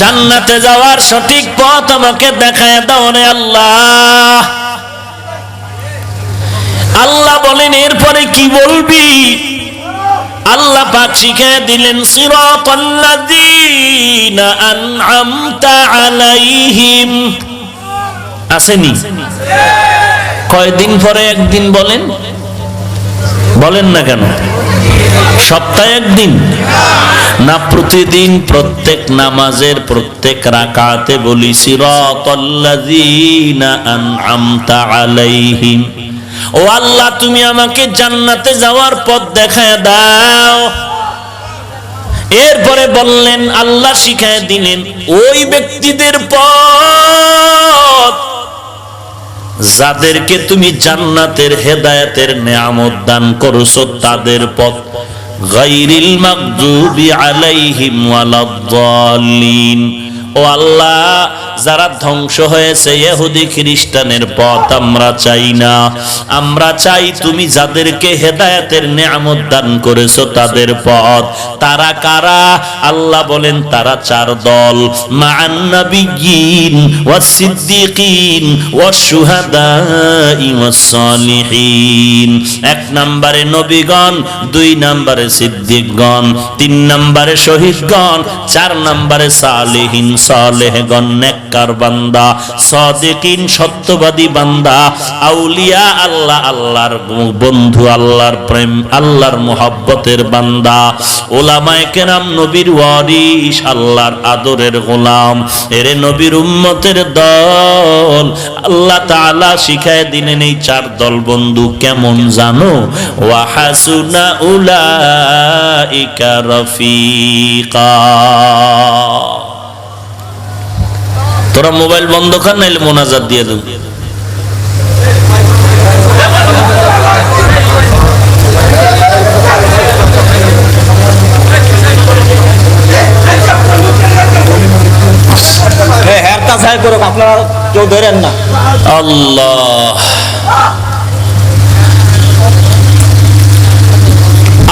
জান্নাতে যাওয়ার সঠিক পথ আমাকে দেখায় দাও রে আল্লাহ। আল্লাহ বলেন এরপরে কি বলবি? আল্লাহ পাক শিখিয়ে দিলেন সিরাতাল্লাযীনা আন'আমতা আলাইহিম। আসেনি? কয়দিন পরে একদিন বলেন? বলেন না কেন? সপ্তাহে একদিন না প্রতিদিন? প্রত্যেক নামাজের প্রত্যেক রাকাতে বলি সিরাতাল্লাযীনা আন'আমতা আলাইহিম। ও আল্লাহ, তুমি আমাকে জান্নাতে যাওয়ার পথ দেখায় দাও। এরপরে বললেন, আল্লাহ শিখায় দিলেন ওই ব্যক্তিদের পথ যাদেরকে তুমি জান্নাতের হেদায়েতের নেয়ামত দান করেছো, তাদের পথ গায়রিল মাগদুবি আলাইহিম ওয়ালাদ-দাল্লিন। ও আল্লাহ, যারা ধ্বংস হয়েছে ইহুদি খ্রিস্টানের পথ আমরা চাই না। আমরা চাই তুমি যাদেরকে হেদায়েতের নেয়ামত দান করেছো তাদের পথ। তারা কারা? আল্লাহ বলেন তারা চার দল, মা'আন নাবিয়্যিন ওয়াস সিদ্দিকিন ওয়াস শুহাদাই ওয়াস সালিহিন। এক নম্বরে নবীগণ, দুই নম্বরে সিদ্দিকগণ, তিন নম্বরে শহীদগণ, চার নম্বরে সালিহিন সালেহগণ, নেককার বান্দা, সাদিকিন সত্যবাদী বান্দা, আউলিয়া আল্লাহ, আল্লাহর বন্ধু, আল্লাহর প্রেম, আল্লাহর মোহাব্বতের বান্দা, উলামায়ে কেরাম, নবীর ওয়ারিস, আল্লাহর আদরের গোলাম। এরে নবীর উম্মতের দল। আল্লাহ তাআলা শিখায় দিলেন এই চার দল বন্ধু কেমন জানো? ওয়া হাসুনা উলাইকা রফিকা। তোরা মোবাইল বন্ধ কর, নাইলে মোনাজাত দিয়ে দেব। আপনারা কেউ ধরেন না। আল্লাহ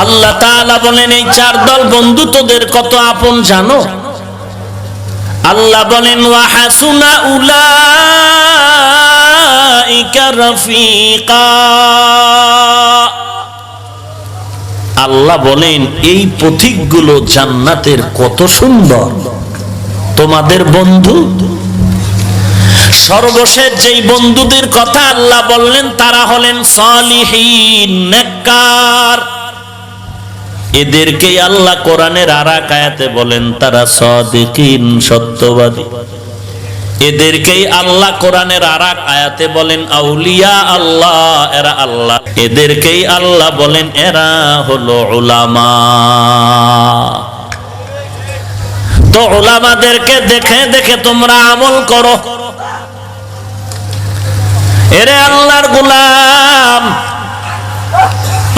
আল্লাহ তাআলা বলেন এই চার দল বন্ধু তোদের কত আপন জানো? আল্লাহ বলেন ওয়া হাসুনা উলাইকা রফিকা। আল্লাহ বলেন এই পথিকগুলো জান্নাতের কত সুন্দর, তোমাদের বন্ধু। সর্বশেষ যেই বন্ধুদের কথা আল্লাহ বললেন তারা হলেন সালিহিন, নেককার। এদেরকেই আল্লাহ কোরআনের আরেক আয়াতে বলেন তারা সাদিকিন, সত্যবাদী। এদেরকেই আল্লাহ কোরআনের আরেক আয়াতে বলেন আউলিয়া আল্লাহ, এরা আল্লাহ। এদেরকেই আল্লাহ বলেন এরা হলো উলামা। তো উলামাদেরকে দেখে দেখে তোমরা আমল করো। এরে আল্লাহর গোলাম,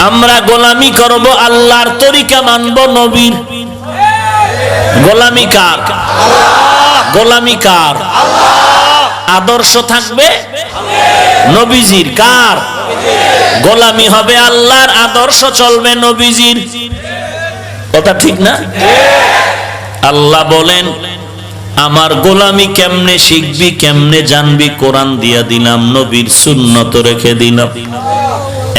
আমরা গোলামি করব, আল্লাহর তরিকা মানব, নবীর। গোলামি কার? গোলামি কার? আদর্শ থাকবে নবীজির। কার? গোলামি হবে আল্লাহর, আদর্শ চলবে নবীজির। কথা ঠিক না? আল্লাহ বলেন আমার গোলামি কেমনে শিখবি, কেমনে জানবি? কোরআন দিয়া দিলাম, নবীর সুন্নত রেখে দিলাম।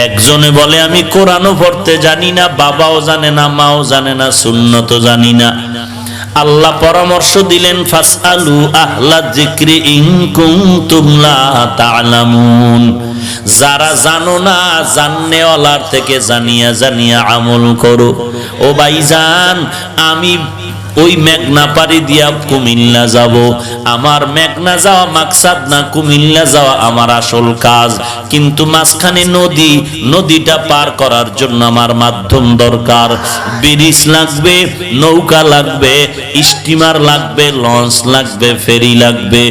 একজনে বলে আমি কোরআনও পড়তে জানি না, বাবাও জানে না, মাও জানে না, সুন্নতও জানি না। আল্লাহ পরামর্শ দিলেন ফাসআলু আহলা যিকরি ইন কুনতুম লা তা'লামুন। যারা জানো না, জাননেওয়ালার থেকে জানিয়া জানিয়া আমল করো। ও ভাইজান, আমি ওই মেঘনা পাড়ি দিয়া কুমিল্লা যাব। আমার মেঘনা যাওয়া মাকসাদ না, কুমিল্লা যাওয়া আমার আসল কাজ। কিন্তু মাঝখানে নদী, নদীটা পার করার জন্য আমার মাধ্যম দরকার। ব্রিজ লাগবে, নৌকা লাগবে, স্টিমার লাগবে, লঞ্চ লাগবে, ফেরি লাগবে।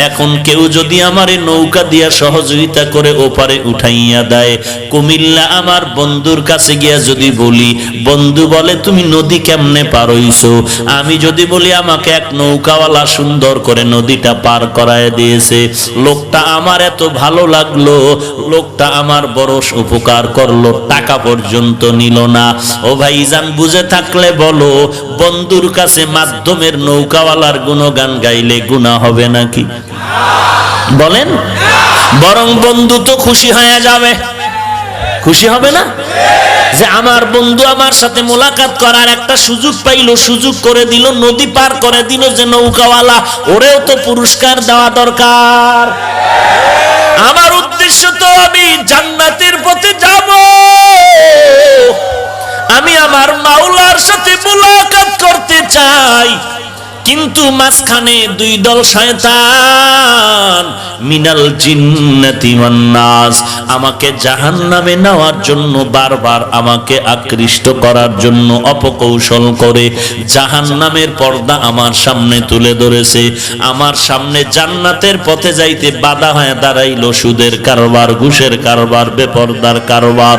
এখন কেউ যদি আমার নৌকা দিয়া সহযোগিতা করে ওপারে উঠাইয়া দেয়, কুমিল্লা আমার বন্ধুর কাছে গিয়া যদি বলি, বন্ধু বলে তুমি নদী কেমনে পার হইছো? আমি যদি বলি আমাকে এক নৌকাওয়ালা সুন্দর করে নদীটা পার করায় দিয়েছে, লোকটা আমার এত ভালো লাগলো, লোকটা আমার বড় উপকার করলো, টাকা পর্যন্ত নিল না। ও ভাইজান, বুঝে থাকলে বলো, বন্ধুর কাছে মাধ্যমের নৌকাওয়ালার গুণগান গাইলে গুনাহ হবে নাকি? বলেন। বরং বন্ধু তো খুশি হয়ে যাবে, খুশি হবে না? যে আমার বন্ধু আমার সাথে মোলাকাত করার একটা সুযোগ পাইলো, সুযোগ করে দিল, নদী পার করে দিল, যে নৌকাওয়ালা, ওরেও তো পুরস্কার দেওয়া দরকার। আমার উদ্দেশ্য তো আমি জান্নাতের পথে যাব, আমি আমার মাওলার সাথে মোলাকাত করতে চাই। কিন্তু মাঝখানে দুই দল শয়তান, মিনাল জিন্নাতি ওয়ান নাস, আমাকে জাহান্নামে নেওয়ার জন্য, বারবার আমাকে আকৃষ্ট করার জন্য অপকৌশল করে জাহান্নামের পর্দা আমার সামনে তুলে ধরেছে। আমার সামনে জান্নাতের পথে যাইতে বাধা হয়ে দাঁড়াইলো সুদের কারবার, ঘুষের কারবার, বেপরদার কারবার।